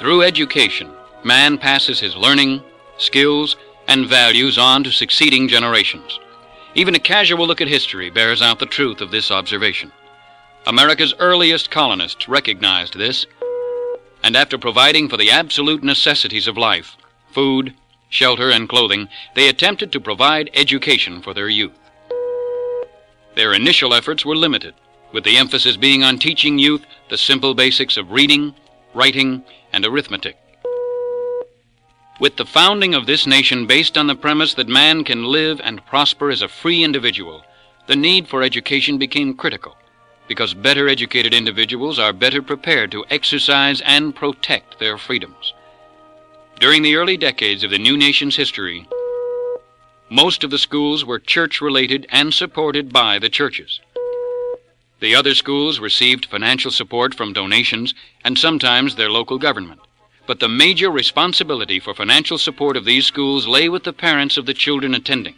Through education, man passes his learning, skills, and values on to succeeding generations. Even a casual look at history bears out the truth of this observation. America's earliest colonists recognized this, and after providing for the absolute necessities of life, food, shelter, and clothing, they attempted to provide education for their youth. Their initial efforts were limited, with the emphasis being on teaching youth the simple basics of reading, writing, and arithmetic. With the founding of this nation based on the premise that man can live and prosper as a free individual, the need for education became critical, because better educated individuals are better prepared to exercise and protect their freedoms. During the early decades of the new nation's history, most of the schools were church-related and supported by the churches. The other schools received financial support from donations and sometimes their local government. But the major responsibility for financial support of these schools lay with the parents of the children attending.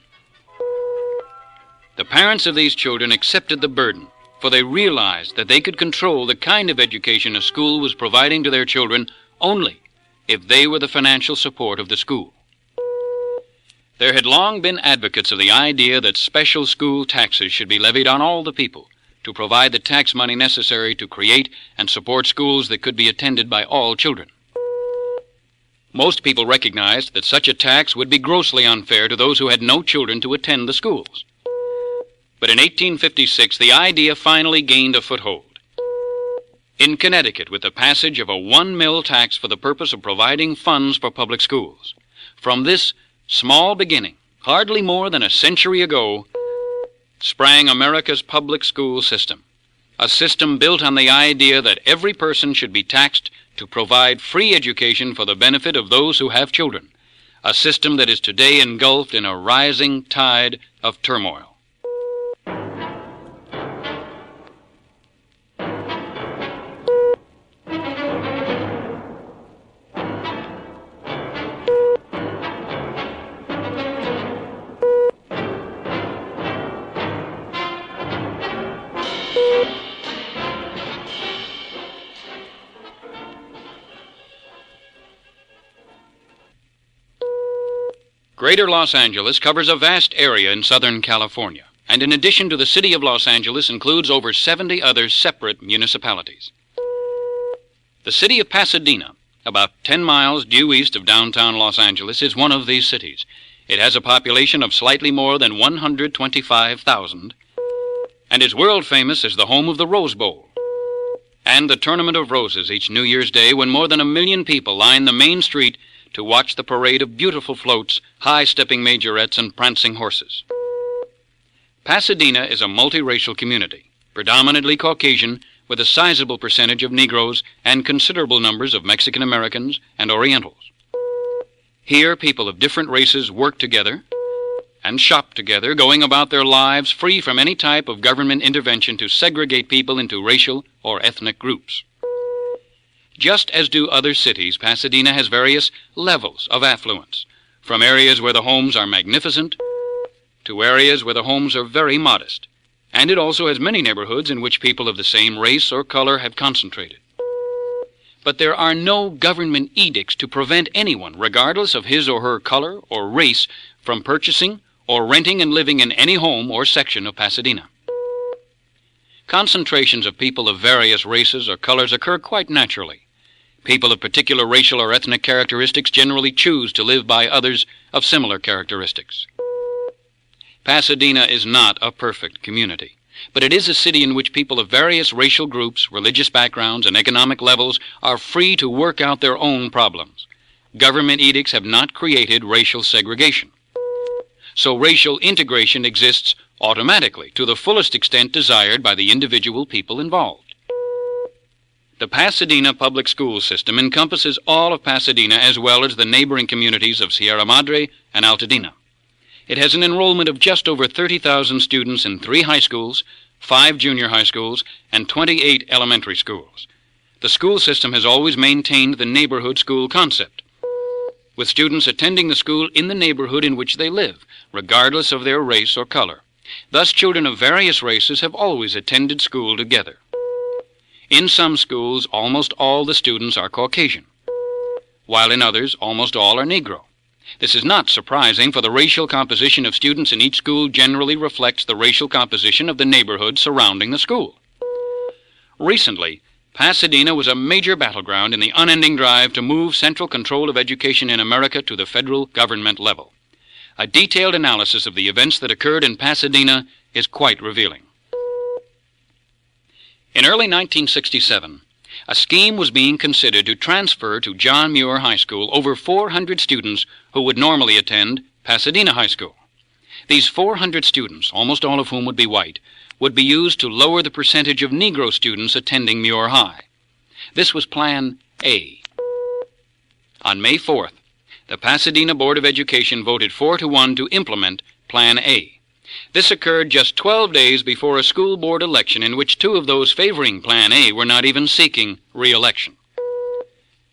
The parents of these children accepted the burden, for they realized that they could control the kind of education a school was providing to their children only if they were the financial support of the school. There had long been advocates of the idea that special school taxes should be levied on all the people to provide the tax money necessary to create and support schools that could be attended by all children. Most people recognized that such a tax would be grossly unfair to those who had no children to attend the schools. But in 1856, the idea finally gained a foothold. In Connecticut, with the passage of a 1 mill tax for the purpose of providing funds for public schools. From this small beginning, hardly more than a century ago, sprang America's public school system, a system built on the idea that every person should be taxed to provide free education for the benefit of those who have children, a system that is today engulfed in a rising tide of turmoil. Greater Los Angeles covers a vast area in Southern California, and in addition to the city of Los Angeles includes over 70 other separate municipalities. The city of Pasadena, about 10 miles due east of downtown Los Angeles, is one of these cities. It has a population of slightly more than 125,000, and is world famous as the home of the Rose Bowl and the Tournament of Roses each New Year's Day, when more than 1 million people line the main street to watch the parade of beautiful floats, high-stepping majorettes, and prancing horses. Pasadena is a multiracial community, predominantly Caucasian, with a sizable percentage of Negroes and considerable numbers of Mexican Americans and Orientals. Here, people of different races work together and shop together, going about their lives free from any type of government intervention to segregate people into racial or ethnic groups. Just as do other cities, Pasadena has various levels of affluence, from areas where the homes are magnificent to areas where the homes are very modest, and it also has many neighborhoods in which people of the same race or color have concentrated. But there are no government edicts to prevent anyone, regardless of his or her color or race, from purchasing or renting and living in any home or section of Pasadena. Concentrations of people of various races or colors occur quite naturally. People of particular racial or ethnic characteristics generally choose to live by others of similar characteristics. Pasadena is not a perfect community, but it is a city in which people of various racial groups, religious backgrounds, and economic levels are free to work out their own problems. Government edicts have not created racial segregation. So racial integration exists automatically to the fullest extent desired by the individual people involved. The Pasadena public school system encompasses all of Pasadena as well as the neighboring communities of Sierra Madre and Altadena. It has an enrollment of just over 30,000 students in 3 high schools, 5 junior high schools, and 28 elementary schools. The school system has always maintained the neighborhood school concept, with students attending the school in the neighborhood in which they live, regardless of their race or color. Thus, children of various races have always attended school together. In some schools, almost all the students are Caucasian. while in others almost all are Negro. This is not surprising, for the racial composition of students in each school generally reflects the racial composition of the neighborhood surrounding the school. Recently, Pasadena was a major battleground in the unending drive to move central control of education in America to the federal government level. A detailed analysis of the events that occurred in Pasadena is quite revealing. In early 1967, a scheme was being considered to transfer to John Muir High School over 400 students who would normally attend Pasadena High School. These 400 students, almost all of whom would be white, would be used to lower the percentage of Negro students attending Muir High. This was Plan A. On May 4th, the Pasadena Board of Education voted 4-1 to implement Plan A. This occurred just 12 days before a school board election in which two of those favoring Plan A were not even seeking re-election.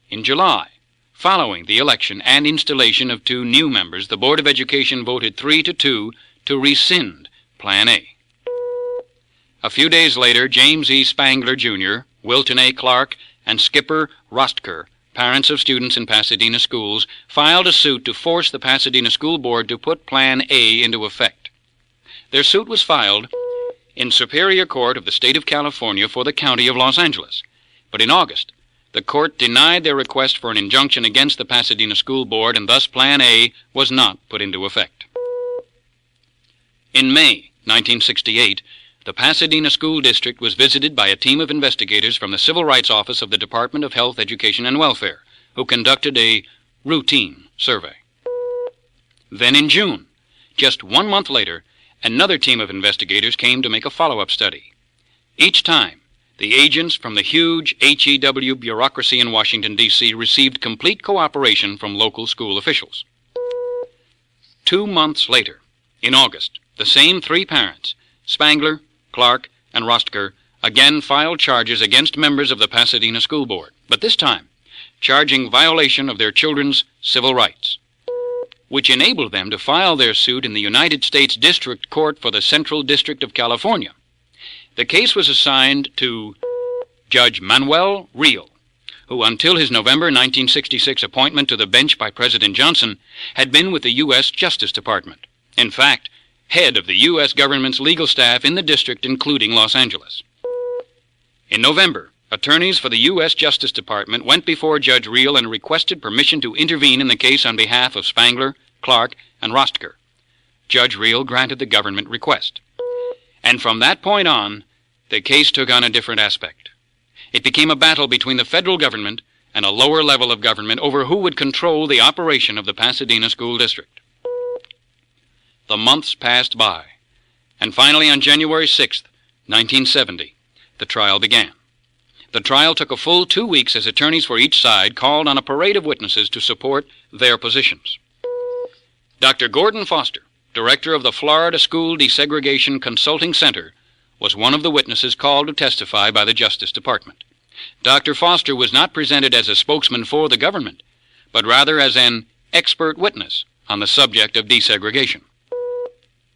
In July, following the election and installation of two new members, the Board of Education voted 3-2 to rescind Plan A. A few days later, James E. Spangler, Jr., Wilton A. Clark, and Skipper Rostker, parents of students in Pasadena schools, filed a suit to force the Pasadena School Board to put Plan A into effect. Their suit was filed in Superior Court of the State of California for the County of Los Angeles, but in August, the court denied their request for an injunction against the Pasadena School Board, and thus Plan A was not put into effect. In May 1968, the Pasadena School District was visited by a team of investigators from the Civil Rights Office of the Department of Health, Education, and Welfare, who conducted a routine survey. Then in June, just 1 month later, another team of investigators came to make a follow-up study. Each time, the agents from the huge HEW bureaucracy in Washington, D.C. received complete cooperation from local school officials. 2 months later, in August, the same three parents, Spangler, Clark, and Rostker, again filed charges against members of the Pasadena School Board, but this time charging violation of their children's civil rights, which enabled them to file their suit in the United States District Court for the Central District of California. The case was assigned to Judge Manuel Real, who until his November 1966 appointment to the bench by President Johnson had been with the U.S. Justice Department. In fact, head of the U.S. government's legal staff in the district, including Los Angeles. In November, attorneys for the U.S. Justice Department went before Judge Real and requested permission to intervene in the case on behalf of Spangler, Clark, and Rostker. Judge Real granted the government request. And from that point on, the case took on a different aspect. It became a battle between the federal government and a lower level of government over who would control the operation of the Pasadena School District. The months passed by, and finally on January 6, 1970, the trial began. The trial took a full 2 weeks as attorneys for each side called on a parade of witnesses to support their positions. Dr. Gordon Foster, director of the Florida School Desegregation Consulting Center, was one of the witnesses called to testify by the Justice Department. Dr. Foster was not presented as a spokesman for the government, but rather as an expert witness on the subject of desegregation.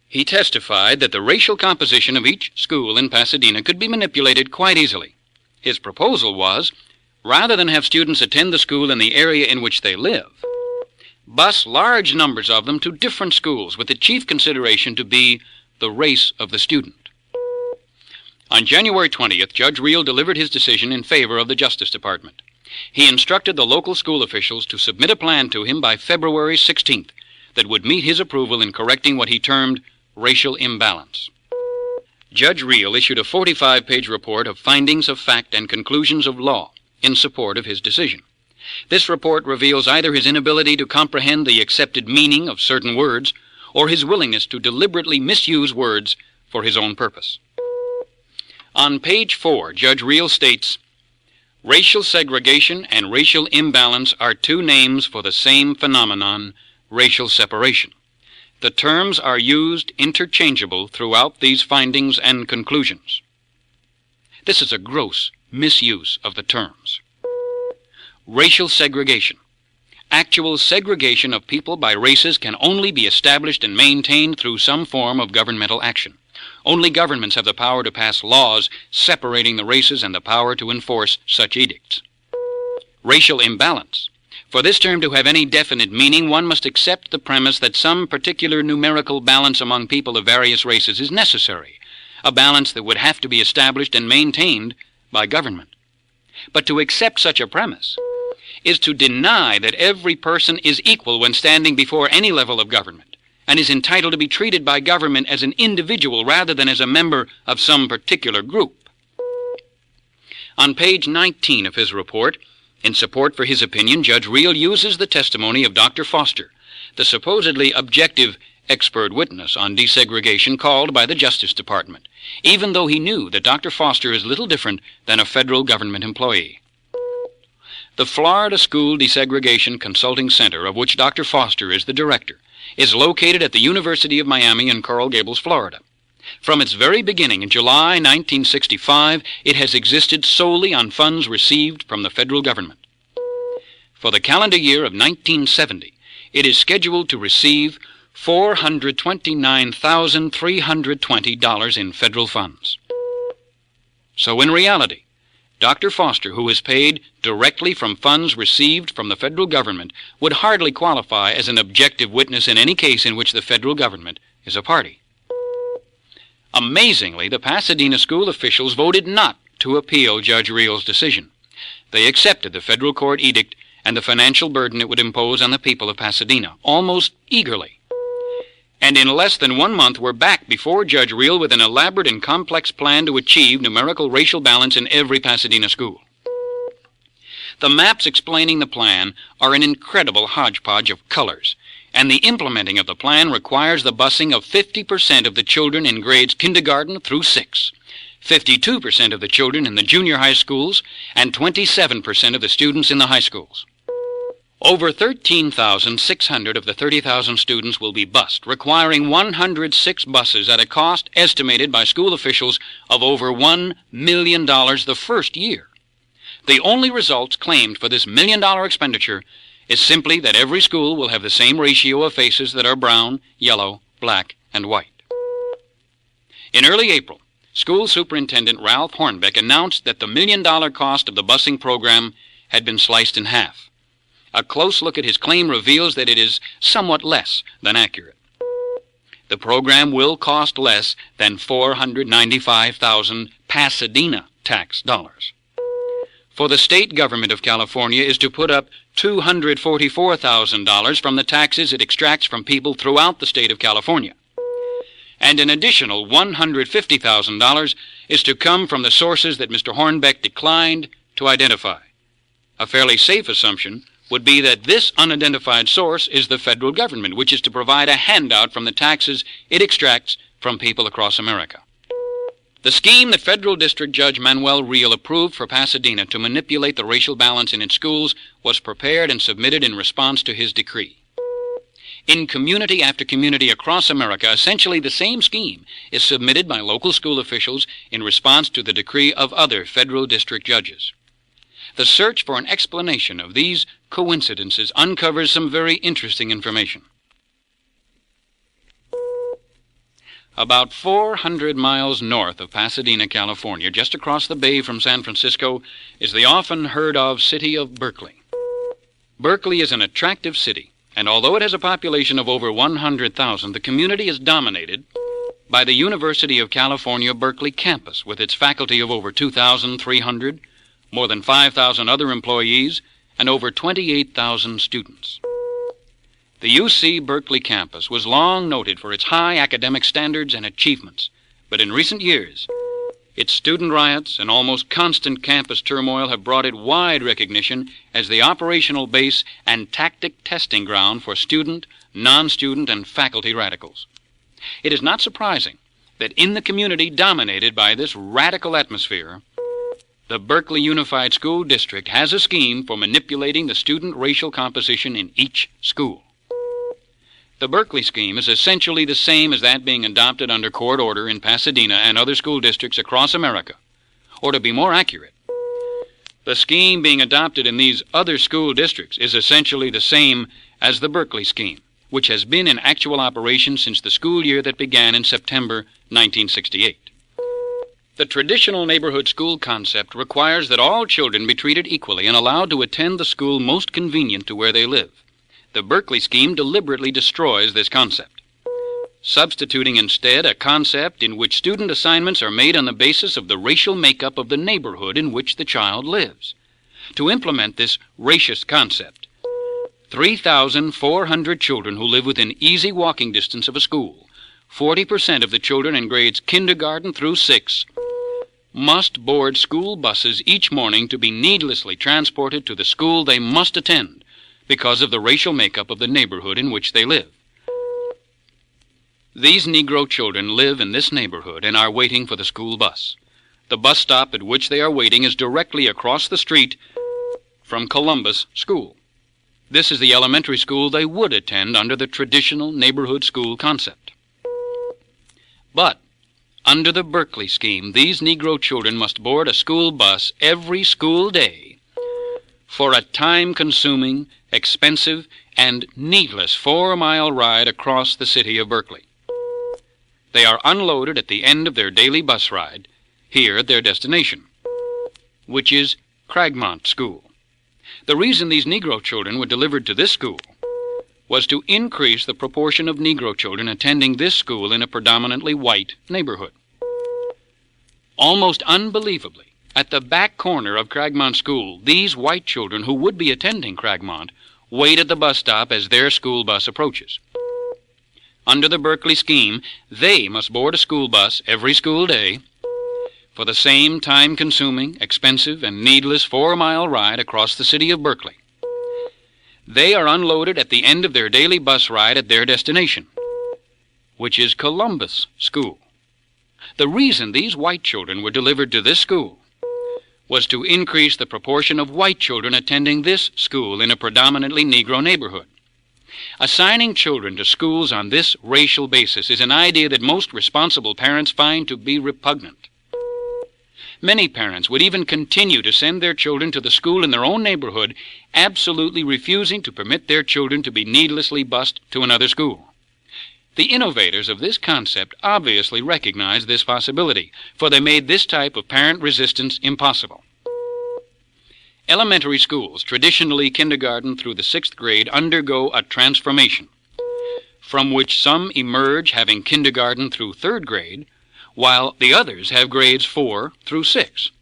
He testified that the racial composition of each school in Pasadena could be manipulated quite easily. His proposal was, rather than have students attend the school in the area in which they live, bus large numbers of them to different schools, with the chief consideration to be the race of the student. On January 20th, Judge Real delivered his decision in favor of the Justice Department. He instructed the local school officials to submit a plan to him by February 16th that would meet his approval in correcting what he termed racial imbalance. Judge Real issued a 45-page report of findings of fact and conclusions of law in support of his decision. This report reveals either his inability to comprehend the accepted meaning of certain words or his willingness to deliberately misuse words for his own purpose. On page 4, Judge Real states, "Racial segregation and racial imbalance are two names for the same phenomenon, racial separation. The terms are used interchangeable throughout these findings and conclusions." This is a gross misuse of the terms. Racial segregation. Actual segregation of people by races can only be established and maintained through some form of governmental action. Only governments have the power to pass laws separating the races and the power to enforce such edicts. Racial imbalance. For this term to have any definite meaning, one must accept the premise that some particular numerical balance among people of various races is necessary, a balance that would have to be established and maintained by government. But to accept such a premise is to deny that every person is equal when standing before any level of government, and is entitled to be treated by government as an individual rather than as a member of some particular group. On page 19 of his report, in support for his opinion, Judge Reel uses the testimony of Dr. Foster, the supposedly objective expert witness on desegregation called by the Justice Department, even though he knew that Dr. Foster is little different than a federal government employee. The Florida School Desegregation Consulting Center, of which Dr. Foster is the director, is located at the University of Miami in Coral Gables, Florida. From its very beginning in July 1965, it has existed solely on funds received from the federal government. For the calendar year of 1970, it is scheduled to receive $429,320 in federal funds. So in reality, Dr. Foster, who is paid directly from funds received from the federal government, would hardly qualify as an objective witness in any case in which the federal government is a party. Amazingly, the Pasadena school officials voted not to appeal Judge Reel's decision. They accepted the federal court edict and the financial burden it would impose on the people of Pasadena, almost eagerly. And in less than 1 month were back before Judge Reel with an elaborate and complex plan to achieve numerical racial balance in every Pasadena school. The maps explaining the plan are an incredible hodgepodge of colors, and the implementing of the plan requires the busing of 50% of the children in grades kindergarten through 6, 52% of the children in the junior high schools, and 27% of the students in the high schools. Over 13,600 of the 30,000 students will be bused, requiring 106 buses at a cost estimated by school officials of over $1 million the first year. The only results claimed for this $1 million expenditure is simply that every school will have the same ratio of faces that are brown, yellow, black, and white. In early April, School Superintendent Ralph Hornbeck announced that the $1 million cost of the busing program had been sliced in half. A close look at his claim reveals that it is somewhat less than accurate. The program will cost less than $495,000 Pasadena tax dollars. For the state government of California is to put up $244,000 from the taxes it extracts from people throughout the state of California. And an additional $150,000 is to come from the sources that Mr. Hornbeck declined to identify. A fairly safe assumption would be that this unidentified source is the federal government, which is to provide a handout from the taxes it extracts from people across America. The scheme that Federal District Judge Manuel Reel approved for Pasadena to manipulate the racial balance in its schools was prepared and submitted in response to his decree. In community after community across America, essentially the same scheme is submitted by local school officials in response to the decree of other federal district judges. The search for an explanation of these coincidences uncovers some very interesting information. About 400 miles north of Pasadena, California, just across the bay from San Francisco, is the often heard of city of Berkeley. Berkeley is an attractive city, and although it has a population of over 100,000, the community is dominated by the University of California, Berkeley campus, with its faculty of over 2,300, more than 5,000 other employees, and over 28,000 students. The UC Berkeley campus was long noted for its high academic standards and achievements, but in recent years, its student riots and almost constant campus turmoil have brought it wide recognition as the operational base and tactic testing ground for student, non-student, and faculty radicals. It is not surprising that in the community dominated by this radical atmosphere, the Berkeley Unified School District has a scheme for manipulating the student racial composition in each school. The Berkeley scheme is essentially the same as that being adopted under court order in Pasadena and other school districts across America. Or to be more accurate, the scheme being adopted in these other school districts is essentially the same as the Berkeley scheme, which has been in actual operation since the school year that began in September 1968. The traditional neighborhood school concept requires that all children be treated equally and allowed to attend the school most convenient to where they live. The Berkeley scheme deliberately destroys this concept, substituting instead a concept in which student assignments are made on the basis of the racial makeup of the neighborhood in which the child lives. To implement this racist concept, 3,400 children who live within easy walking distance of a school, 40% of the children in grades kindergarten through 6, must board school buses each morning to be needlessly transported to the school they must attend because of the racial makeup of the neighborhood in which they live. These Negro children live in this neighborhood and are waiting for the school bus. The bus stop at which they are waiting is directly across the street from Columbus School. This is the elementary school they would attend under the traditional neighborhood school concept. But under the Berkeley scheme, these Negro children must board a school bus every school day for a time-consuming, expensive, and needless 4-mile ride across the city of Berkeley. They are unloaded at the end of their daily bus ride, here at their destination, which is Cragmont School. The reason these Negro children were delivered to this school was to increase the proportion of Negro children attending this school in a predominantly white neighborhood. Almost unbelievably, at the back corner of Cragmont School, these white children who would be attending Cragmont wait at the bus stop as their school bus approaches. Under the Berkeley scheme, they must board a school bus every school day for the same time-consuming, expensive, and needless 4-mile ride across the city of Berkeley. They are unloaded at the end of their daily bus ride at their destination, which is Columbus School. The reason these white children were delivered to this school was to increase the proportion of white children attending this school in a predominantly Negro neighborhood. Assigning children to schools on this racial basis is an idea that most responsible parents find to be repugnant. Many parents would even continue to send their children to the school in their own neighborhood, absolutely refusing to permit their children to be needlessly bused to another school. The innovators of this concept obviously recognized this possibility, for they made this type of parent resistance impossible. Elementary schools, traditionally kindergarten through the 6th grade, undergo a transformation, from which some emerge having kindergarten through 3rd grade, while the others have grades 4 through 6.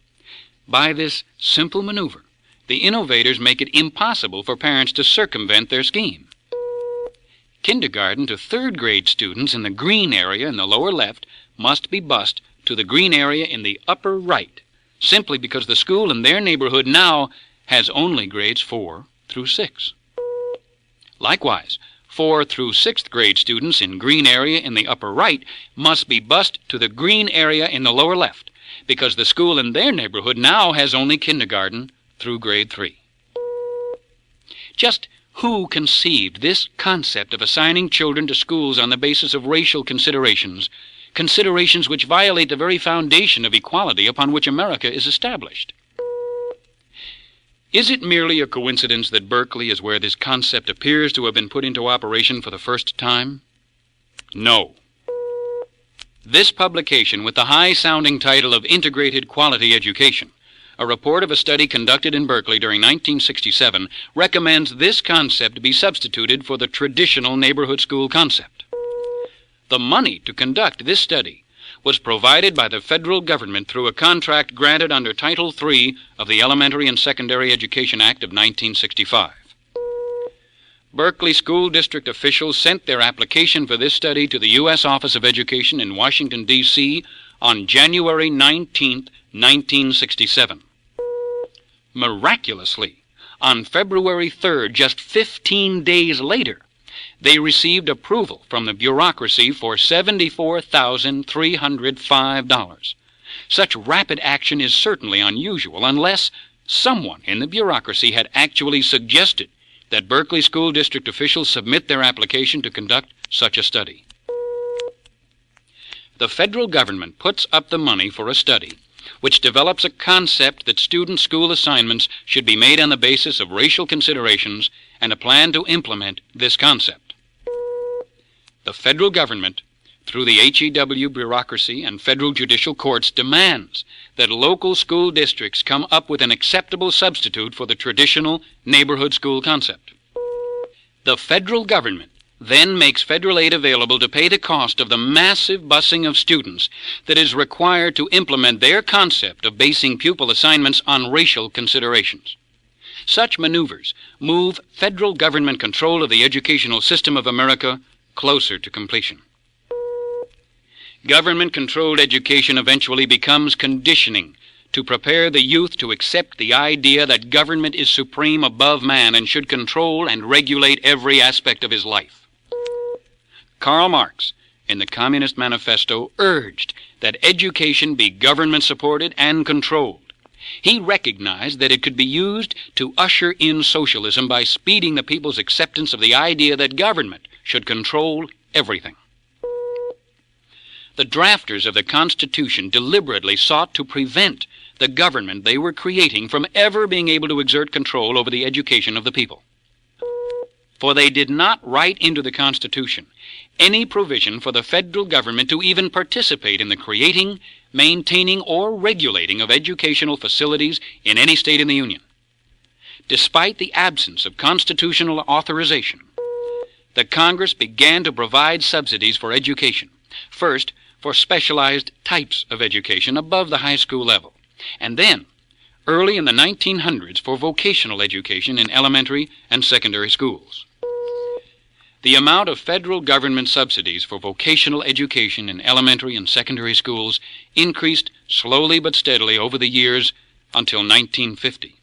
By this simple maneuver, the innovators make it impossible for parents to circumvent their scheme. Kindergarten to 3rd grade students in the green area in the lower left must be bused to the green area in the upper right, simply because the school in their neighborhood now has only grades 4 through 6. Likewise, 4 through 6th grade students in green area in the upper right must be bused to the green area in the lower left, because the school in their neighborhood now has only kindergarten through grade 3. Just who conceived this concept of assigning children to schools on the basis of racial considerations, considerations which violate the very foundation of equality upon which America is established? Is it merely a coincidence that Berkeley is where this concept appears to have been put into operation for the first time? No. This publication, with the high-sounding title of Integrated Quality Education, a report of a study conducted in Berkeley during 1967, recommends this concept be substituted for the traditional neighborhood school concept. The money to conduct this study was provided by the federal government through a contract granted under Title III of the Elementary and Secondary Education Act of 1965. Berkeley school district officials sent their application for this study to the U.S. Office of Education in Washington, D.C. on January 19, 1967. Miraculously, on February 3rd, just 15 days later, they received approval from the bureaucracy for $74,305. Such rapid action is certainly unusual, unless someone in the bureaucracy had actually suggested that Berkeley school district officials submit their application to conduct such a study. The federal government puts up the money for a study which develops a concept that student school assignments should be made on the basis of racial considerations and a plan to implement this concept. The federal government through the HEW bureaucracy and federal judicial courts, demands that local school districts come up with an acceptable substitute for the traditional neighborhood school concept. The federal government then makes federal aid available to pay the cost of the massive busing of students that is required to implement their concept of basing pupil assignments on racial considerations. Such maneuvers move federal government control of the educational system of America closer to completion. Government-controlled education eventually becomes conditioning to prepare the youth to accept the idea that government is supreme above man and should control and regulate every aspect of his life. Karl Marx, in the Communist Manifesto, urged that education be government-supported and controlled. He recognized that it could be used to usher in socialism by speeding the people's acceptance of the idea that government should control everything. The drafters of the Constitution deliberately sought to prevent the government they were creating from ever being able to exert control over the education of the people. For they did not write into the Constitution any provision for the federal government to even participate in the creating, maintaining, or regulating of educational facilities in any state in the Union. Despite the absence of constitutional authorization, the Congress began to provide subsidies for education, first for specialized types of education above the high school level, and then, early in the 1900s, for vocational education in elementary and secondary schools. The amount of federal government subsidies for vocational education in elementary and secondary schools increased slowly but steadily over the years until 1950.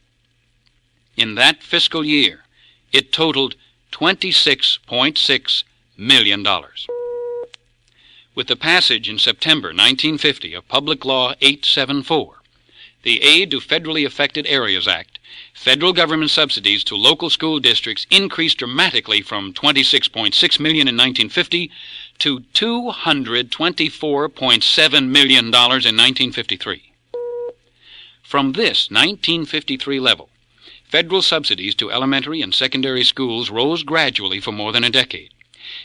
In that fiscal year, it totaled $26.6 million. With the passage in September 1950 of Public Law 874, the Aid to Federally Affected Areas Act, federal government subsidies to local school districts increased dramatically from $26.6 million in 1950 to $224.7 million in 1953. From this 1953 level, federal subsidies to elementary and secondary schools rose gradually for more than a decade,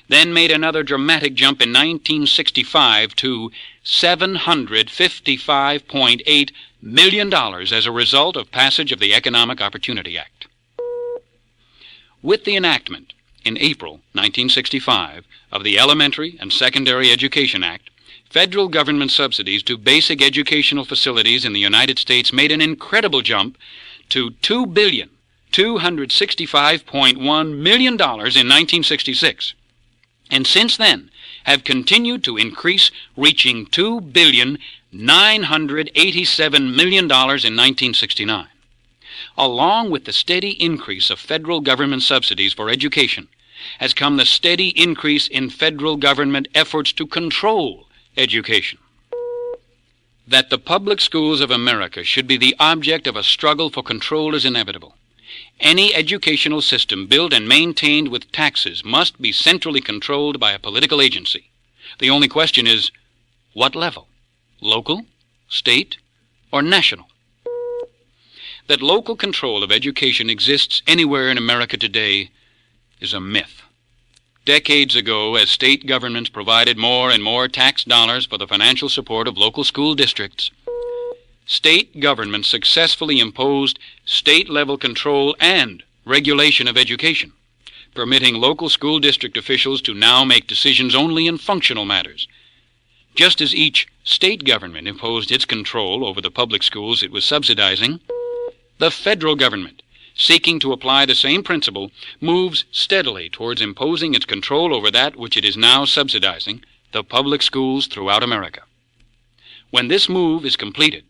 then made another dramatic jump in 1965 to $755.8 million as a result of passage of the Economic Opportunity Act. With the enactment in April 1965 of the Elementary and Secondary Education Act, federal government subsidies to basic educational facilities in the United States made an incredible jump to $2,265.1 million in 1966, and since then have continued to increase, reaching $2,987 million in 1969. Along with the steady increase of federal government subsidies for education has come the steady increase in federal government efforts to control education. That the public schools of America should be the object of a struggle for control is inevitable. Any educational system built and maintained with taxes must be centrally controlled by a political agency. The only question is, what level? Local, state, or national? That local control of education exists anywhere in America today is a myth. Decades ago, as state governments provided more and more tax dollars for the financial support of local school districts, state governments successfully imposed state-level control and regulation of education, permitting local school district officials to now make decisions only in functional matters. Just as each state government imposed its control over the public schools it was subsidizing, the federal government, seeking to apply the same principle, moves steadily towards imposing its control over that which it is now subsidizing, the public schools throughout America. When this move is completed,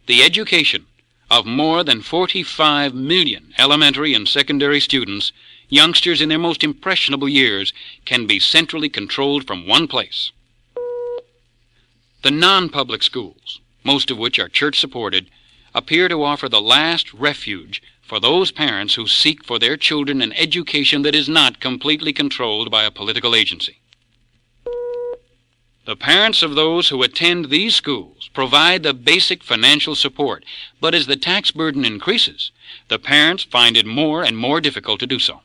the education of more than 45 million elementary and secondary students, youngsters in their most impressionable years, can be centrally controlled from one place. The non-public schools, most of which are church-supported, appear to offer the last refuge for those parents who seek for their children an education that is not completely controlled by a political agency. The parents of those who attend these schools provide the basic financial support, but as the tax burden increases, the parents find it more and more difficult to do so.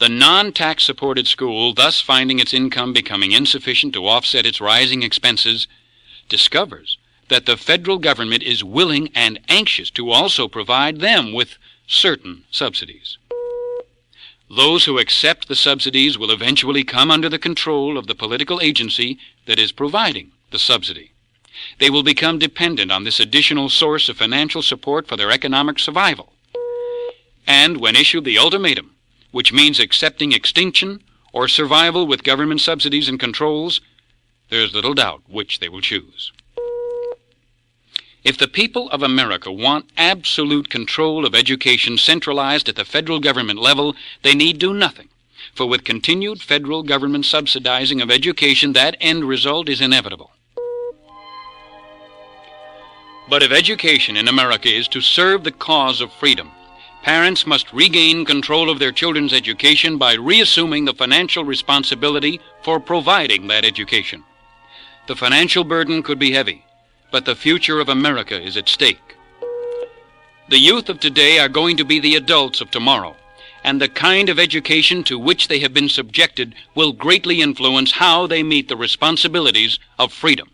The non-tax supported school, thus finding its income becoming insufficient to offset its rising expenses, discovers that the federal government is willing and anxious to also provide them with certain subsidies. Those who accept the subsidies will eventually come under the control of the political agency that is providing the subsidy. They will become dependent on this additional source of financial support for their economic survival. And when issued the ultimatum, which means accepting extinction or survival with government subsidies and controls, there is little doubt which they will choose. If the people of America want absolute control of education centralized at the federal government level, they need do nothing, for with continued federal government subsidizing of education, that end result is inevitable. But if education in America is to serve the cause of freedom, parents must regain control of their children's education by reassuming the financial responsibility for providing that education. The financial burden could be heavy, but the future of America is at stake. The youth of today are going to be the adults of tomorrow, and the kind of education to which they have been subjected will greatly influence how they meet the responsibilities of freedom.